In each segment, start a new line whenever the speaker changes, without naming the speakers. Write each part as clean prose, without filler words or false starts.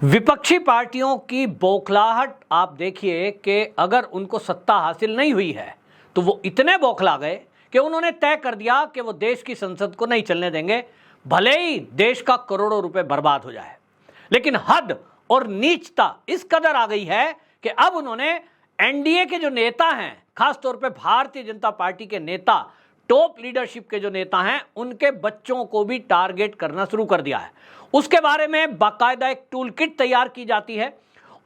विपक्षी पार्टियों की बौखलाहट आप देखिए कि अगर उनको सत्ता हासिल नहीं हुई है तो वो इतने बौखला गए कि उन्होंने तय कर दिया कि वो देश की संसद को नहीं चलने देंगे, भले ही देश का करोड़ों रुपए बर्बाद हो जाए। लेकिन हद और नीचता इस कदर आ गई है कि अब उन्होंने एनडीए के जो नेता हैं, खासतौर पे भारतीय जनता पार्टी के नेता, टॉप लीडरशिप के जो नेता हैं, उनके बच्चों को भी टारगेट करना शुरू कर दिया है। उसके बारे में बाकायदा एक टूल किट तैयार की जाती है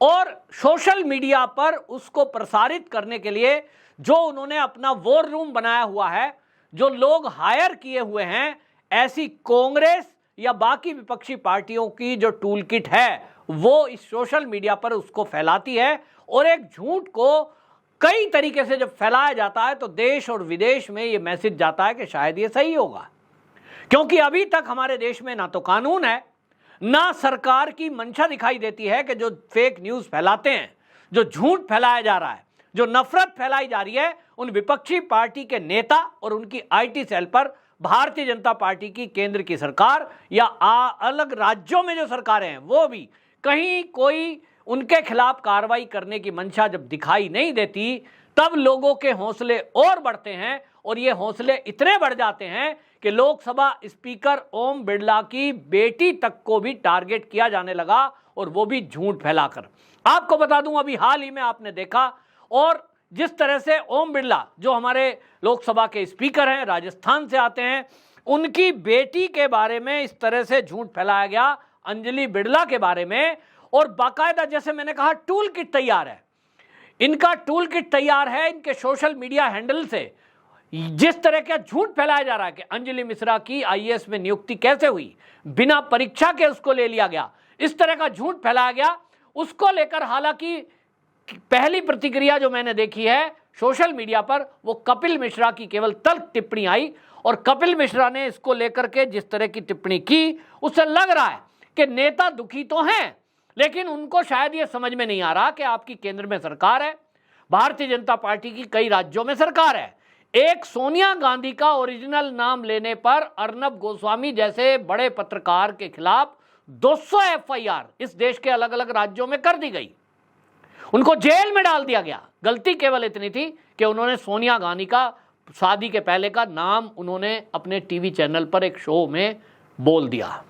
और सोशल मीडिया पर उसको प्रसारित करने के लिए जो उन्होंने अपना वॉर रूम बनाया हुआ है, जो लोग हायर किए हुए हैं, ऐसी कांग्रेस या बाकी विपक्षी पार्टियों की जो टूल किट है वो इस सोशल मीडिया पर उसको फैलाती है। और एक झूठ को कई तरीके से जब फैलाया जाता है तो देश और विदेश में ये मैसेज जाता है कि शायद ये सही होगा, क्योंकि अभी तक हमारे देश में ना तो कानून है, ना सरकार की मंशा दिखाई देती है कि जो फेक न्यूज फैलाते हैं, जो झूठ फैलाया जा रहा है, जो नफरत फैलाई जा रही है, उन विपक्षी पार्टी के नेता और उनकी आईटी सेल पर भारतीय जनता पार्टी की केंद्र की सरकार या अलग राज्यों में जो सरकारें हैं वो भी कहीं कोई उनके खिलाफ कार्रवाई करने की मंशा जब दिखाई नहीं देती, तब लोगों के हौसले और बढ़ते हैं। और ये हौसले इतने बढ़ जाते हैं कि लोकसभा स्पीकर ओम बिरला की बेटी तक को भी टारगेट किया जाने लगा, और वो भी झूठ फैलाकर। आपको बता दूं, अभी हाल ही में आपने देखा, और जिस तरह से ओम बिरला जो हमारे लोकसभा के स्पीकर हैं, राजस्थान से आते हैं, उनकी बेटी के बारे में इस तरह से झूठ फैलाया गया, अंजलि बिरला के बारे में। और बाकायदा, जैसे मैंने कहा, टूल किट तैयार है, इनका टूल किट तैयार है। इनके सोशल मीडिया हैंडल से जिस तरह का झूठ फैलाया जा रहा है कि अंजलि मिश्रा की आईएएस में नियुक्ति कैसे हुई, बिना परीक्षा के उसको ले लिया गया, इस तरह का झूठ फैलाया गया, उसको लेकर हालांकि पहली प्रतिक्रिया जो मैंने देखी है सोशल मीडिया पर, वो कपिल मिश्रा की केवल तल्ख टिप्पणी आई। और कपिल मिश्रा ने इसको लेकर के जिस तरह की टिप्पणी की, उससे लग रहा है कि नेता दुखी तो हैं, लेकिन उनको शायद ये समझ में नहीं आ रहा कि आपकी केंद्र में सरकार है, भारतीय जनता पार्टी की कई राज्यों में सरकार है। एक सोनिया गांधी का ओरिजिनल नाम लेने पर अर्नब गोस्वामी जैसे बड़े पत्रकार के खिलाफ 200 एफआईआर इस देश के अलग अलग राज्यों में कर दी गई, उनको जेल में डाल दिया गया। गलती केवल इतनी थी कि उन्होंने सोनिया गांधी का शादी के पहले का नाम उन्होंने अपने टीवी चैनल पर एक शो में बोल दिया।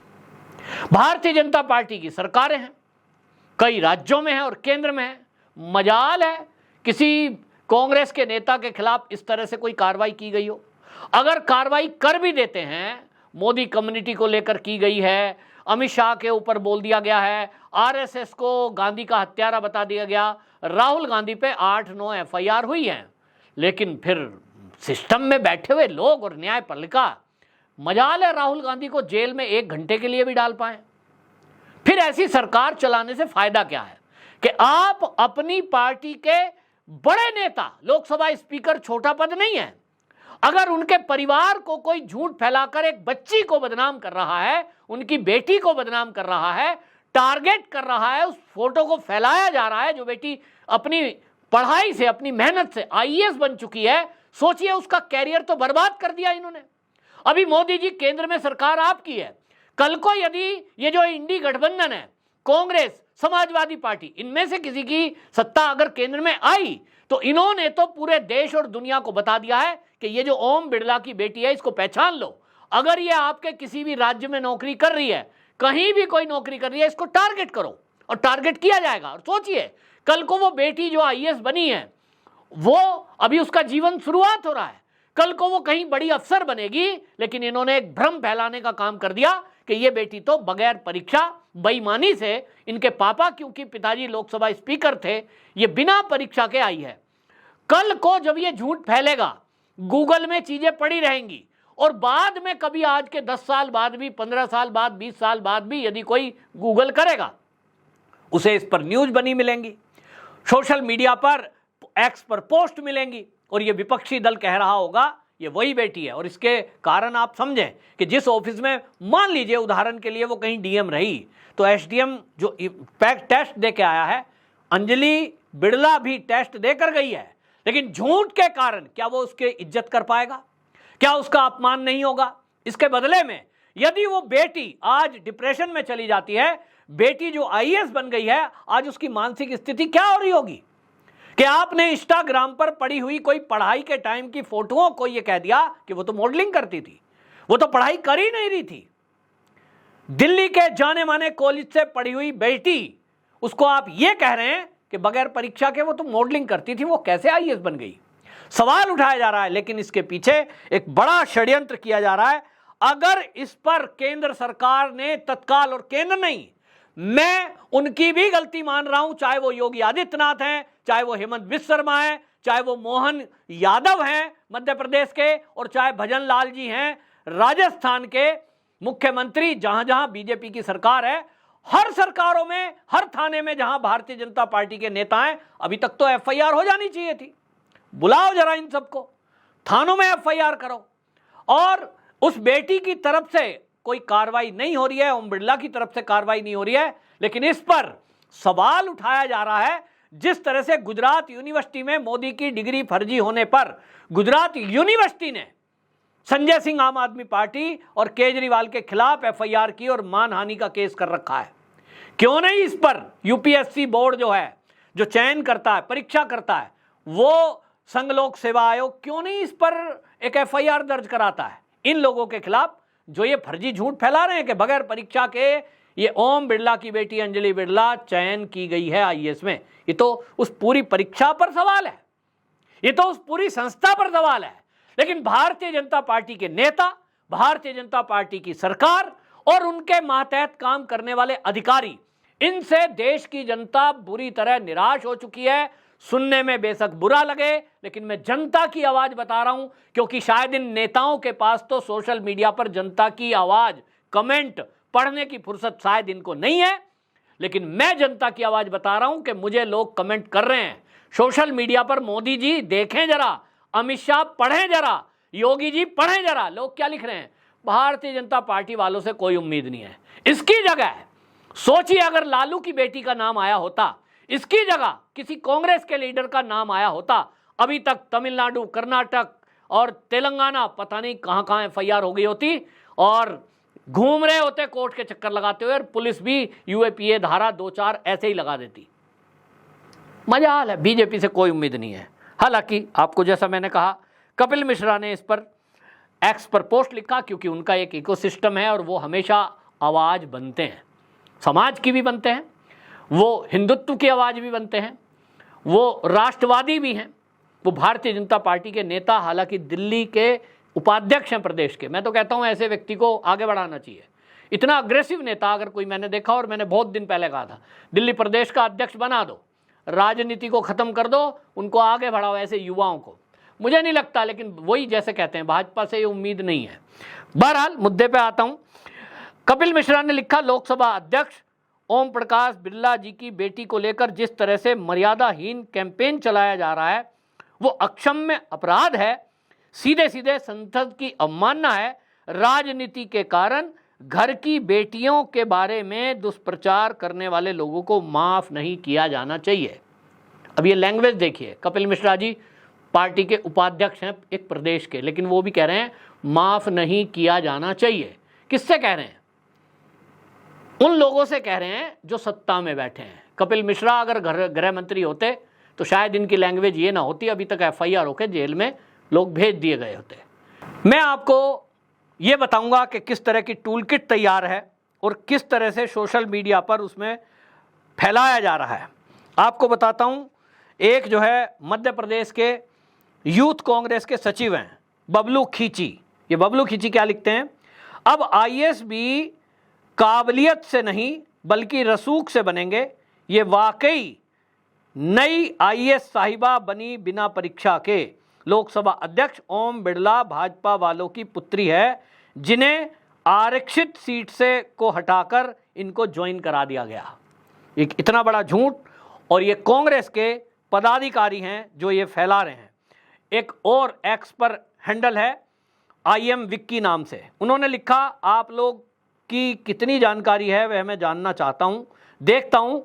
भारतीय जनता पार्टी की सरकारें हैं, कई राज्यों में है और केंद्र में है। मजाल है किसी कांग्रेस के नेता के खिलाफ इस तरह से कोई कार्रवाई की गई हो। अगर कार्रवाई कर भी देते हैं, मोदी कम्युनिटी को लेकर की गई है, अमित शाह के ऊपर बोल दिया गया है, आरएसएस को गांधी का हत्यारा बता दिया गया, राहुल गांधी पे 8-9 एफआईआर हुई हैं, लेकिन फिर सिस्टम में बैठे हुए लोग और न्यायपालिका, मजाल है राहुल गांधी को जेल में 1 घंटे के लिए भी डाल पाए। फिर ऐसी सरकार चलाने से फायदा क्या है कि आप अपनी पार्टी के बड़े नेता, लोकसभा स्पीकर छोटा पद नहीं है, अगर उनके परिवार को कोई झूठ फैलाकर एक बच्ची को बदनाम कर रहा है, उनकी बेटी को बदनाम कर रहा है, टारगेट कर रहा है, उस फोटो को फैलाया जा रहा है जो बेटी अपनी पढ़ाई से, अपनी मेहनत से आईएएस बन चुकी है, सोचिए उसका कैरियर तो बर्बाद कर दिया इन्होंने। अभी मोदी जी केंद्र में सरकार आपकी है, कल को यदि ये जो इंडी गठबंधन है, कांग्रेस, समाजवादी पार्टी, इनमें से किसी की सत्ता अगर केंद्र में आई तो इन्होंने तो पूरे देश और दुनिया को बता दिया है कि ये जो ओम बिरला की बेटी है, इसको पहचान लो। अगर ये आपके किसी भी राज्य में नौकरी कर रही है, कहीं भी कोई नौकरी कर रही है, इसको टारगेट करो, और टारगेट किया जाएगा। और सोचिए कल को वो बेटी जो आईएएस बनी है, वो अभी उसका जीवन शुरुआत हो रहा है, कल को वो कहीं बड़ी अफसर बनेगी, लेकिन इन्होंने एक भ्रम फैलाने का काम कर दिया कि ये बेटी तो बगैर परीक्षा, बेईमानी से, इनके पापा क्योंकि पिताजी लोकसभा स्पीकर थे, ये बिना परीक्षा के आई है। कल को जब ये झूठ फैलेगा, गूगल में चीजें पड़ी रहेंगी, और बाद में कभी आज के 10 साल बाद भी, 15 साल बाद, 20 साल बाद भी यदि कोई गूगल करेगा, उसे इस पर न्यूज बनी मिलेंगी, सोशल मीडिया पर, एक्स पर पोस्ट मिलेंगी, और ये विपक्षी दल कह रहा होगा ये वही बेटी है। और इसके कारण आप समझें कि जिस ऑफिस में, मान लीजिए उदाहरण के लिए, वो कहीं डीएम रही, तो एसडीएम जो टेस्ट दे के आया है, अंजलि बिरला भी टेस्ट देकर गई है, लेकिन झूठ के कारण क्या वो उसकी इज्जत कर पाएगा? क्या उसका अपमान नहीं होगा? इसके बदले में यदि वो बेटी आज डिप्रेशन में चली जाती है, बेटी जो आईएएस बन गई है, आज उसकी मानसिक स्थिति क्या हो रही होगी कि आपने इंस्टाग्राम पर पड़ी हुई कोई पढ़ाई के टाइम की फोटोओं को यह कह दिया कि वो तो मॉडलिंग करती थी, वो तो पढ़ाई कर ही नहीं रही थी। दिल्ली के जाने माने कॉलेज से पढ़ी हुई बेटी, उसको आप ये कह रहे हैं कि बगैर परीक्षा के वो तो मॉडलिंग करती थी, वो कैसे आईएएस बन गई? सवाल उठाया जा रहा है, लेकिन इसके पीछे एक बड़ा षड्यंत्र किया जा रहा है। अगर इस पर केंद्र सरकार ने तत्काल, और केंद्र नहीं, मैं उनकी भी गलती मान रहा हूं, चाहे वो योगी आदित्यनाथ हैं, चाहे वो हेमंत बिश्व शर्मा हैं, चाहे वो मोहन यादव हैं मध्य प्रदेश के, और चाहे भजन लाल जी हैं राजस्थान के मुख्यमंत्री, जहां जहां बीजेपी की सरकार है, हर सरकारों में, हर थाने में जहां भारतीय जनता पार्टी के नेता हैं, अभी तक तो एफआईआर हो जानी चाहिए थी। बुलाओ जरा इन सबको, थानों में एफआईआर करो। और उस बेटी की तरफ से कोई कार्रवाई नहीं हो रही है, ओम बिरला की तरफ से कार्रवाई नहीं हो रही है, लेकिन इस पर सवाल उठाया जा रहा है। जिस तरह से गुजरात यूनिवर्सिटी में मोदी की डिग्री फर्जी होने पर गुजरात यूनिवर्सिटी ने संजय सिंह आम आदमी पार्टी और केजरीवाल के खिलाफ एफआईआर की और मानहानि का केस कर रखा है, क्यों नहीं इस पर यूपीएससी बोर्ड जो है, जो चयन करता है, परीक्षा करता है, वो संघ लोक सेवा आयोग क्यों नहीं इस पर एक एफआईआर दर्ज कराता है इन लोगों के खिलाफ जो ये फर्जी झूठ फैला रहे हैं कि बगैर परीक्षा के ये ओम बिरला की बेटी अंजलि बिरला चयन की गई है आईएएस में। ये तो उस पूरी परीक्षा पर सवाल है, ये तो उस पूरी संस्था पर सवाल है। लेकिन भारतीय जनता पार्टी के नेता, भारतीय जनता पार्टी की सरकार और उनके मातहत काम करने वाले अधिकारी, इनसे देश की जनता बुरी तरह निराश हो चुकी है। सुनने में बेशक बुरा लगे, लेकिन मैं जनता की आवाज बता रहा हूं, क्योंकि शायद इन नेताओं के पास तो सोशल मीडिया पर जनता की आवाज, कमेंट पढ़ने की फुर्सत शायद इनको नहीं है। लेकिन मैं जनता की आवाज बता रहा हूं कि मुझे लोग कमेंट कर रहे हैं सोशल मीडिया पर, मोदी जी देखें जरा, अमित शाह पढ़ें जरा, योगी जी पढ़ें जरा, लोग क्या लिख रहे हैं। भारतीय जनता पार्टी वालों से कोई उम्मीद नहीं है। इसकी जगह सोचिए, अगर लालू की बेटी का नाम आया होता, इसकी जगह किसी कांग्रेस के लीडर का नाम आया होता, अभी तक तमिलनाडु, कर्नाटक और तेलंगाना पता नहीं कहां कहां एफआईआर हो गई होती और घूम रहे होते कोर्ट के चक्कर लगाते हुए, और पुलिस भी यूएपीए धारा 2-4 ऐसे ही लगा देती। मजाल है, बीजेपी से कोई उम्मीद नहीं है। हालांकि आपको जैसा मैंने कहा, कपिल मिश्रा ने इस पर एक्स पर पोस्ट लिखा, क्योंकि उनका एक इकोसिस्टम है और वो हमेशा आवाज बनते हैं, समाज की भी बनते हैं, वो हिंदुत्व की आवाज भी बनते हैं, वो राष्ट्रवादी भी हैं, वो भारतीय जनता पार्टी के नेता, हालांकि दिल्ली के उपाध्यक्ष हैं प्रदेश के। मैं तो कहता हूं ऐसे व्यक्ति को आगे बढ़ाना चाहिए। इतना अग्रेसिव नेता अगर कोई मैंने देखा, और मैंने बहुत दिन पहले कहा था, दिल्ली प्रदेश का अध्यक्ष बना दो, राजनीति को खत्म कर दो, उनको आगे बढ़ाओ, ऐसे युवाओं को। मुझे नहीं लगता, लेकिन वही जैसे कहते हैं भाजपा से ये उम्मीद नहीं है। बहरहाल मुद्दे पे आता हूं। कपिल मिश्रा ने लिखा, लोकसभा अध्यक्ष ओम प्रकाश बिरला जी की बेटी को लेकर जिस तरह से मर्यादाहीन कैंपेन चलाया जा रहा है वो अक्षम्य अपराध है, सीधे सीधे संसद की अवमानना है। राजनीति के कारण घर की बेटियों के बारे में दुष्प्रचार करने वाले लोगों को माफ नहीं किया जाना चाहिए। अब ये लैंग्वेज देखिए, कपिल मिश्रा जी पार्टी के उपाध्यक्ष हैं एक प्रदेश के, लेकिन वो भी कह रहे हैं माफ नहीं किया जाना चाहिए। किससे कह रहे हैं? उन लोगों से कह रहे हैं जो सत्ता में बैठे हैं। कपिल मिश्रा अगर गृह मंत्री होते तो शायद इनकी लैंग्वेज ये ना होती, अभी तक एफआईआर होकर जेल में लोग भेज दिए गए होते। मैं आपको ये बताऊंगा कि किस तरह की टूल किट तैयार है और किस तरह से सोशल मीडिया पर उसमें फैलाया जा रहा है। आपको बताता हूं, एक जो है मध्य प्रदेश के यूथ कांग्रेस के सचिव हैं बबलू खींची। ये बबलू खींची क्या लिखते हैं, अब आईएएस भी काबिलियत से नहीं बल्कि रसूख से बनेंगे। ये वाकई नई आईएएस साहिबा बनी बिना परीक्षा के। लोकसभा अध्यक्ष ओम बिरला भाजपा वालों की पुत्री है, जिन्हें आरक्षित सीट से को हटाकर इनको ज्वाइन करा दिया गया। एक इतना बड़ा झूठ, और ये कांग्रेस के पदाधिकारी हैं जो ये फैला रहे हैं। एक और एक्स पर हैंडल है IM विक्की नाम से, उन्होंने लिखा, आप लोग की कितनी जानकारी है वह मैं जानना चाहता हूं, देखता हूं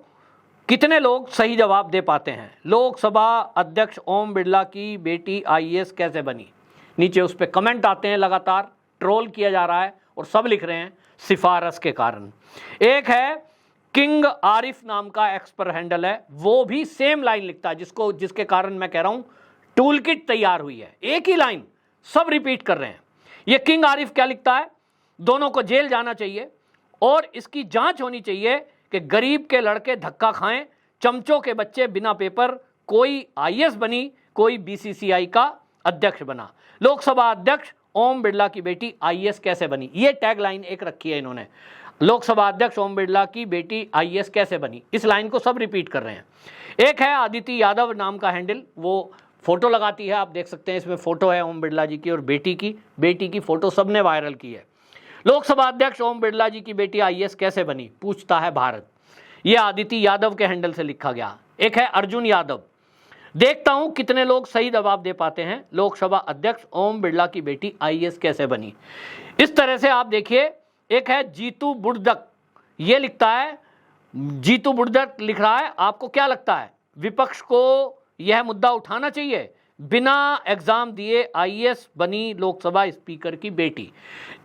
कितने लोग सही जवाब दे पाते हैं। लोकसभा अध्यक्ष ओम बिरला की बेटी आईएएस कैसे बनी? नीचे उस पर कमेंट आते हैं, लगातार ट्रोल किया जा रहा है और सब लिख रहे हैं सिफारिश के कारण। एक है किंग आरिफ नाम का एक्स पर हैंडल है, वो भी सेम लाइन लिखता है, जिसके कारण मैं कह रहा हूं टूल किट तैयार हुई है। एक ही लाइन सब रिपीट कर रहे हैं। ये किंग आरिफ क्या लिखता है, दोनों को जेल जाना चाहिए और इसकी जांच होनी चाहिए कि गरीब के लड़के धक्का खाएं, चमचों के बच्चे बिना पेपर, कोई आईएएस बनी, कोई बीसीसीआई का अध्यक्ष बना। लोकसभा अध्यक्ष ओम बिरला की बेटी आईएएस कैसे बनी, ये टैगलाइन एक रखी है इन्होंने। लोकसभा अध्यक्ष ओम बिरला की बेटी आईएएस कैसे बनी, इस लाइन को सब रिपीट कर रहे हैं। एक है आदिति यादव नाम का हैंडल, वो फोटो लगाती है, आप देख सकते हैं इसमें फोटो है ओम बिरला जी की और बेटी की फोटो सबने वायरल की है। लोकसभा अध्यक्ष ओम बिरला जी की बेटी आईएएस कैसे बनी, पूछता है भारत। यह आदिति यादव के हैंडल से लिखा गया। एक है अर्जुन यादव, देखता हूं कितने लोग सही जवाब दे पाते हैं, लोकसभा अध्यक्ष ओम बिरला की बेटी आईएएस कैसे बनी। इस तरह से आप देखिए। एक है जीतू बुड़दक, ये लिखता है, जीतू बुड़दक लिख रहा है, आपको क्या लगता है विपक्ष को यह मुद्दा उठाना चाहिए, बिना एग्जाम दिए आईएएस बनी लोकसभा स्पीकर की बेटी।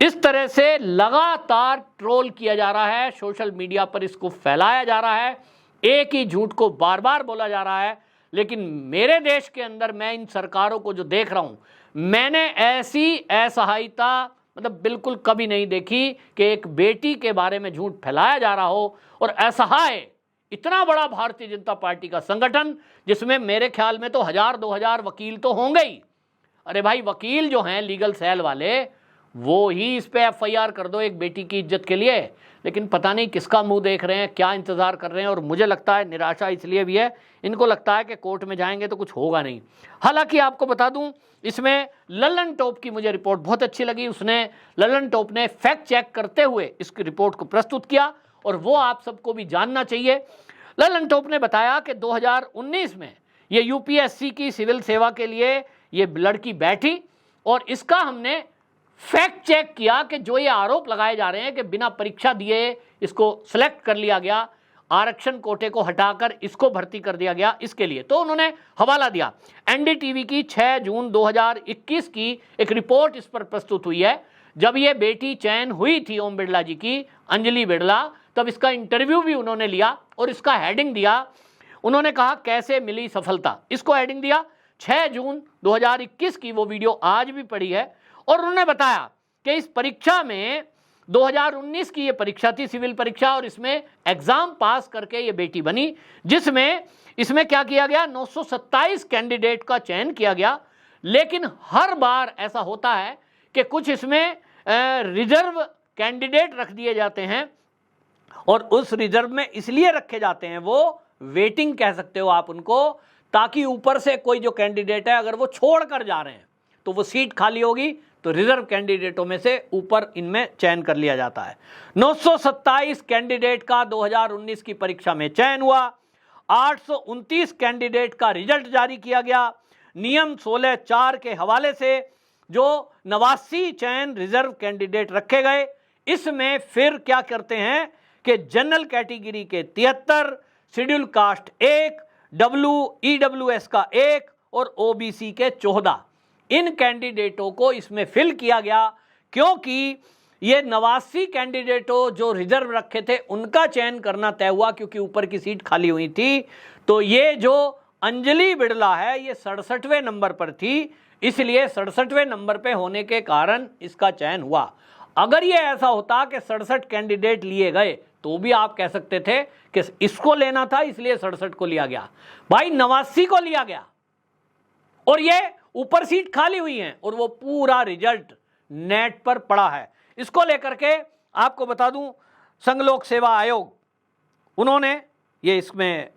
इस तरह से लगातार ट्रोल किया जा रहा है, सोशल मीडिया पर इसको फैलाया जा रहा है, एक ही झूठ को बार बार बोला जा रहा है। लेकिन मेरे देश के अंदर मैं इन सरकारों को जो देख रहा हूं, मैंने ऐसी असहायता मतलब बिल्कुल कभी नहीं देखी कि एक बेटी के बारे में झूठ फैलाया जा रहा हो। और असहाय इतना बड़ा भारतीय जनता पार्टी का संगठन, जिसमें मेरे ख्याल में तो 1000-2000 वकील तो होंगे ही। अरे भाई, वकील जो हैं लीगल सेल वाले, वो ही इस पे एफआईआर कर दो एक बेटी की इज्जत के लिए। लेकिन पता नहीं किसका मुंह देख रहे हैं, क्या इंतजार कर रहे हैं। और मुझे लगता है निराशा इसलिए भी है, इनको लगता है कि कोर्ट में जाएंगे तो कुछ होगा नहीं। हालांकि आपको बता दूं, इसमें ललन टॉप की मुझे रिपोर्ट बहुत अच्छी लगी। ललन टॉप ने फैक्ट चेक करते हुए इसकी रिपोर्ट को प्रस्तुत किया और वो आप सबको भी जानना चाहिए। ललन टॉप ने बताया कि 2019 में ये यूपीएससी की सिविल सेवा के लिए ये लड़की बैठी और इसका हमने फैक्ट चेक किया कि जो ये आरोप लगाए जा रहे हैं कि बिना परीक्षा दिए इसको सिलेक्ट कर लिया गया, आरक्षण कोटे को हटाकर इसको भर्ती कर दिया गया, इसके लिए तो उन्होंने हवाला दिया। एनडीटीवी की 6 जून 2021 की एक रिपोर्ट इस पर प्रस्तुत हुई है। जब ये बेटी चयन हुई थी ओम बिरला जी की, अंजलि बिरला, तब इसका इंटरव्यू भी उन्होंने लिया और इसका हेडिंग दिया। उन्होंने कहा कैसे मिली सफलता, इसको हेडिंग दिया। 6 जून 2021 की वो वीडियो आज भी पड़ी है और उन्होंने बताया कि इस परीक्षा में 2019 की ये परीक्षा थी, सिविल परीक्षा, और इसमें एग्जाम पास करके ये बेटी बनी, जिसमें इसमें क्या किया गया, 927 कैंडिडेट का चयन किया गया। लेकिन हर बार ऐसा होता है कि कुछ इसमें रिजर्व कैंडिडेट रख दिए जाते हैं और उस रिजर्व में इसलिए रखे जाते हैं, वो वेटिंग कह सकते हो आप उनको, ताकि ऊपर से कोई जो कैंडिडेट है अगर वो छोड़ कर जा रहे हैं तो वो सीट खाली होगी तो रिजर्व कैंडिडेटों में से ऊपर इनमें चयन कर लिया जाता है। 927 कैंडिडेट का 2019 की परीक्षा में चयन हुआ। 829 कैंडिडेट का रिजल्ट जारी किया गया। नियम 16(4) के हवाले से जो 89 चयन रिजर्व कैंडिडेट रखे गए, इसमें फिर क्या करते हैं कि जनरल कैटेगरी के 73, शेड्यूल कास्ट 1, ईडब्ल्यूएस का 1 और ओबीसी के 14, इन कैंडिडेटों को इसमें फिल किया गया। क्योंकि ये 89 कैंडिडेटों जो रिजर्व रखे थे उनका चयन करना तय हुआ, क्योंकि ऊपर की सीट खाली हुई थी। तो ये जो अंजलि बिड़ला है ये 67वें नंबर पर थी, इसलिए 67वें नंबर पे होने के कारण इसका चयन हुआ। अगर ये ऐसा होता कि 67 कैंडिडेट लिए गए तो भी आप कह सकते थे कि इसको लेना था इसलिए 67 को लिया गया। भाई 89 को लिया गया और ये ऊपर सीट खाली हुई है और वो पूरा रिजल्ट नेट पर पड़ा है। इसको लेकर के आपको बता दूं, संघ लोक सेवा आयोग उन्होंने ये इसमें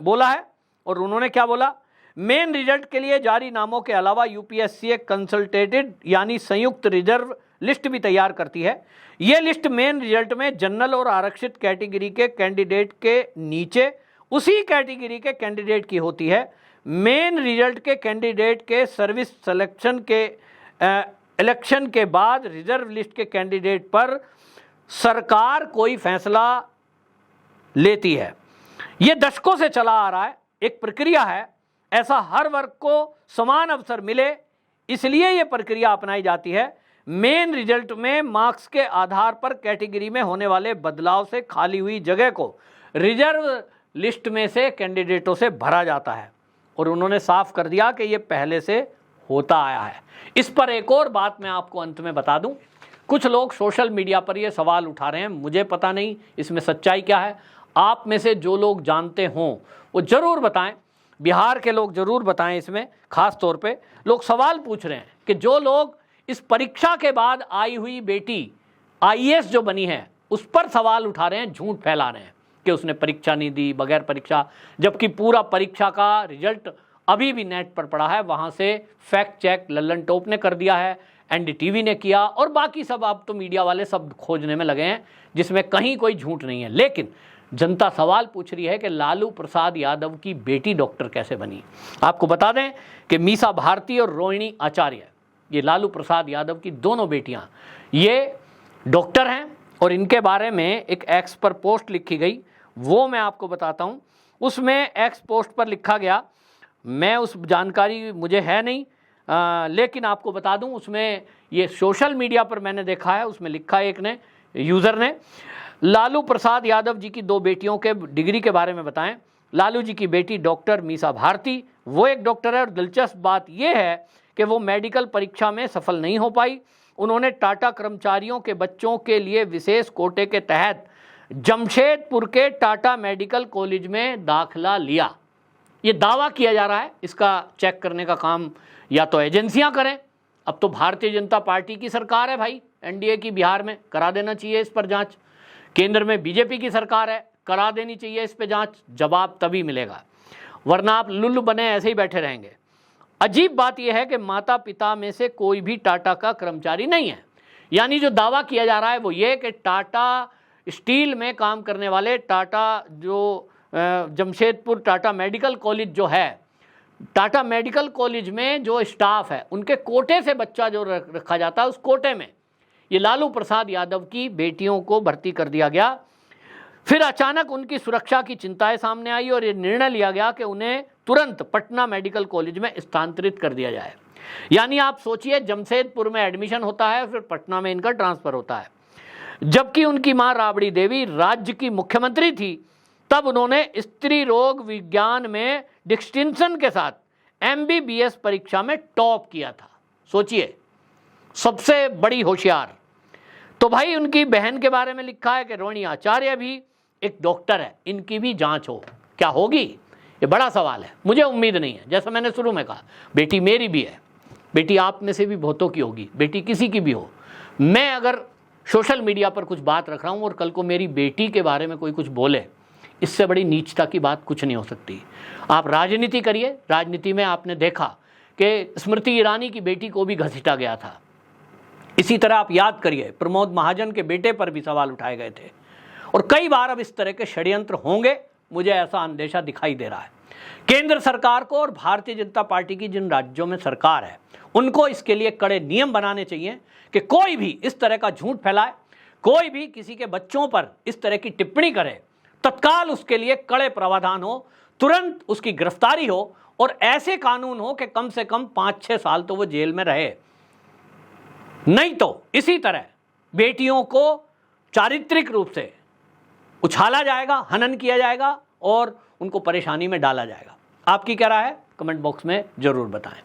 बोला है और उन्होंने क्या बोला, मेन रिजल्ट के लिए जारी नामों के अलावा यूपीएससी एक कंसल्टेटेड यानी संयुक्त रिजर्व लिस्ट भी तैयार करती है। ये लिस्ट मेन रिजल्ट में जनरल और आरक्षित कैटेगरी के कैंडिडेट के नीचे उसी कैटेगरी के कैंडिडेट की होती है। मेन रिजल्ट के कैंडिडेट के सर्विस सिलेक्शन के इलेक्शन के बाद रिजर्व लिस्ट के कैंडिडेट पर सरकार कोई फैसला लेती है। यह दशकों से चला आ रहा है, एक प्रक्रिया है। ऐसा हर वर्ग को समान अवसर मिले इसलिए यह प्रक्रिया अपनाई जाती है। मेन रिजल्ट में मार्क्स के आधार पर कैटेगरी में होने वाले बदलाव से खाली हुई जगह को रिजर्व लिस्ट में से कैंडिडेटों से भरा जाता है। और उन्होंने साफ कर दिया कि ये पहले से होता आया है। इस पर एक और बात मैं आपको अंत में बता दूं, कुछ लोग सोशल मीडिया पर ये सवाल उठा रहे हैं, मुझे पता नहीं इसमें सच्चाई क्या है। आप में से जो लोग जानते हों वो ज़रूर बताएं, बिहार के लोग ज़रूर बताएं। इसमें खास तौर पे लोग सवाल पूछ रहे हैं कि जो लोग इस परीक्षा के बाद आई हुई बेटी IAS जो बनी है उस पर सवाल उठा रहे हैं, झूठ फैला रहे हैं कि उसने परीक्षा नहीं दी, बगैर परीक्षा, जबकि पूरा परीक्षा का रिजल्ट अभी भी नेट पर पड़ा है। वहाँ से फैक्ट चेक लल्लन टॉप ने कर दिया है, NDTV ने किया, और बाकी सब अब तो मीडिया वाले सब खोजने में लगे हैं, जिसमें कहीं कोई झूठ नहीं है। लेकिन जनता सवाल पूछ रही है कि लालू प्रसाद यादव की बेटी डॉक्टर कैसे बनी। आपको बता दें कि मीसा भारती और रोहिणी आचार्य, ये लालू प्रसाद यादव की दोनों बेटियाँ, ये डॉक्टर हैं। और इनके बारे में एक एक्स पर पोस्ट लिखी गई, वो मैं आपको बताता हूँ। उसमें एक्स पोस्ट पर लिखा गया, मैं उस जानकारी मुझे है नहीं, लेकिन आपको बता दूं, उसमें ये सोशल मीडिया पर मैंने देखा है, उसमें लिखा है एक ने, यूज़र ने, लालू प्रसाद यादव जी की 2 बेटियों के डिग्री के बारे में बताएं। लालू जी की बेटी डॉक्टर मीसा भारती, वो एक डॉक्टर है, और दिलचस्प बात यह है कि वो मेडिकल परीक्षा में सफल नहीं हो पाई। उन्होंने टाटा कर्मचारियों के बच्चों के लिए विशेष कोटे के तहत जमशेदपुर के टाटा मेडिकल कॉलेज में दाखिला लिया। ये दावा किया जा रहा है, इसका चेक करने का काम या तो एजेंसियां करें। अब तो भारतीय जनता पार्टी की सरकार है भाई, NDA की, बिहार में करा देना चाहिए इस पर जांच। केंद्र में BJP की सरकार है, करा देनी चाहिए इस पर जांच, जवाब तभी मिलेगा, वरना आप लुल्लू बने ऐसे ही बैठे रहेंगे। अजीब बात यह है कि माता पिता में से कोई भी टाटा का कर्मचारी नहीं है। यानी जो दावा किया जा रहा है वो ये कि टाटा स्टील में काम करने वाले, टाटा जो जमशेदपुर टाटा मेडिकल कॉलेज जो है, टाटा मेडिकल कॉलेज में जो स्टाफ है उनके कोटे से बच्चा जो रखा जाता है, उस कोटे में ये लालू प्रसाद यादव की बेटियों को भर्ती कर दिया गया। फिर अचानक उनकी सुरक्षा की चिंताएं सामने आई और ये निर्णय लिया गया कि उन्हें तुरंत पटना मेडिकल कॉलेज में स्थानांतरित कर दिया जाए। यानी आप सोचिए, जमशेदपुर में एडमिशन होता है, फिर पटना में इनका ट्रांसफर होता है। जबकि उनकी मां राबड़ी देवी राज्य की मुख्यमंत्री थी, तब उन्होंने स्त्री रोग विज्ञान में डिस्टिंक्शन के साथ MBBS परीक्षा में टॉप किया था। सोचिए, सबसे बड़ी होशियार। तो भाई उनकी बहन के बारे में लिखा है कि रोहिणी आचार्य भी एक डॉक्टर है, इनकी भी जांच हो। क्या होगी, ये बड़ा सवाल है। मुझे उम्मीद नहीं है, जैसा मैंने शुरू में कहा, बेटी मेरी भी है, बेटी आप में से भी बहुतों की होगी, बेटी किसी की भी हो। मैं अगर सोशल मीडिया पर कुछ बात रख रहा हूँ और कल को मेरी बेटी के बारे में कोई कुछ बोले, इससे बड़ी नीचता की बात कुछ नहीं हो सकती। आप राजनीति करिए, राजनीति में आपने देखा कि स्मृति ईरानी की बेटी को भी घसीटा गया था। इसी तरह आप याद करिए, प्रमोद महाजन के बेटे पर भी सवाल उठाए गए थे, और कई बार अब इस तरह के षड्यंत्र होंगे, मुझे ऐसा अंदेशा दिखाई दे रहा है। केंद्र सरकार को और भारतीय जनता पार्टी की जिन राज्यों में सरकार है, उनको इसके लिए कड़े नियम बनाने चाहिए कि कोई भी इस तरह का झूठ फैलाए, कोई भी किसी के बच्चों पर इस तरह की टिप्पणी करे, तत्काल उसके लिए कड़े प्रावधान हो, तुरंत उसकी गिरफ्तारी हो, और ऐसे कानून हो कि कम से कम 5-6 साल तो वो जेल में रहे। नहीं तो इसी तरह बेटियों को चारित्रिक रूप से उछाला जाएगा, हनन किया जाएगा और उनको परेशानी में डाला जाएगा। आपकी क्या राय है, कमेंट बॉक्स में जरूर बताएं।